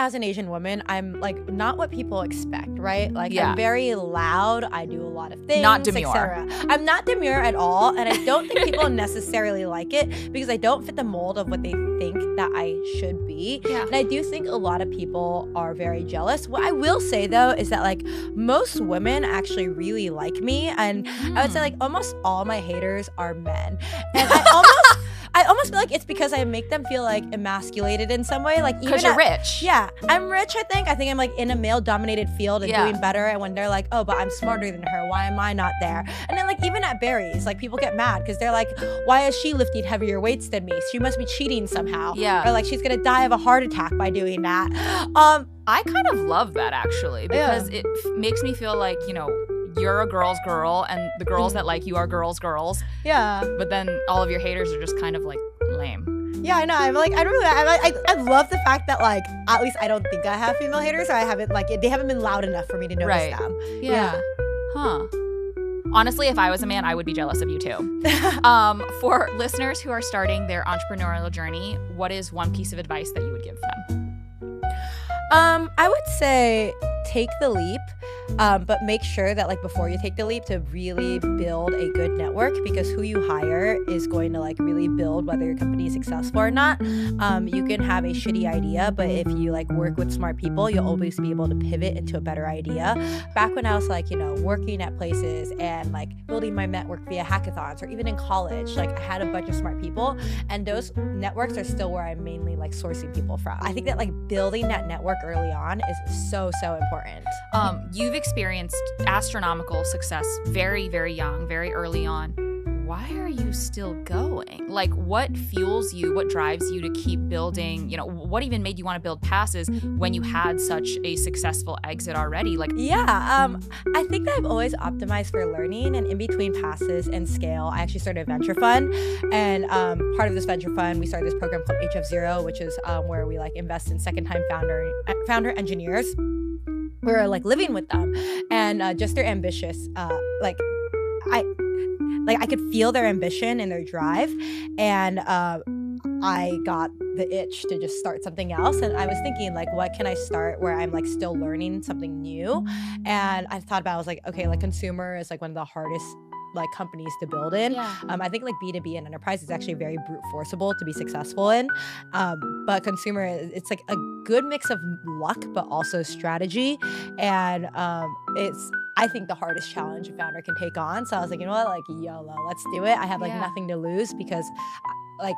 as an Asian woman, I'm like not what people expect, right? Like Yeah. I'm very loud. I do a lot of things. Not demure. etc. I'm not demure at all, and I don't think people necessarily like it because I don't fit the mold of what they think that I should be. Yeah. And I do think a lot of people are very jealous. What I will say though is that like most women actually really like me, and I would say like almost all my haters are men, and I almost feel like it's because I make them feel like emasculated in some way. Like even Because you're rich. Yeah, I'm rich. I think I'm like in a male-dominated field and doing better. And when they're like, "Oh, but I'm smarter than her. Why am I not there?" And then like even at Barry's, like people get mad because they're like, "Why is she lifting heavier weights than me? She must be cheating somehow." Yeah. Or like she's gonna die of a heart attack by doing that. I kind of love that actually because it makes me feel like, you know, you're a girl's girl and the girls that like you are girls. Yeah. But then all of your haters are just kind of like lame. Yeah, I know. I'm like, I love the fact that like at least I don't think I have female haters, or I haven't like they haven't been loud enough for me to notice them. Yeah. Huh. Honestly, if I was a man, I would be jealous of you too. For listeners who are starting their entrepreneurial journey, what is one piece of advice that you would give them? I would say take the leap, but make sure that like before you take the leap to really build a good network, because who you hire is going to like really build whether your company is successful or not. You can have a shitty idea, but if you like work with smart people, you'll always be able to pivot into a better idea. Back when I was like, you know, working at places and like building my network via hackathons, or even in college, like I had a bunch of smart people, and those networks are still where I'm mainly like sourcing people from. I think that like building that network early on is so important. You've experienced astronomical success very, very young, very early on. Why are you still going? Like, what fuels you? What drives you to keep building? You know, what even made you want to build passes when you had such a successful exit already? Like, I think that I've always optimized for learning, and in between passes and scale, I actually started a venture fund. And part of this venture fund, we started this program called HF0, which is where we like invest in second-time founder engineers. We're like living with them, and just they're ambitious. I could feel their ambition and their drive, and I got the itch to just start something else. And I was thinking like, what can I start where I'm like still learning something new? And I thought about, I was like, okay, like consumer is like one of the hardest like companies to build in. I think like B2B and enterprise is actually very brute forceable to be successful in. But consumer, it's like a good mix of luck, but also strategy. And it's, I think, the hardest challenge a founder can take on. So I was like, you know what, like YOLO, let's do it. I have like nothing to lose, because like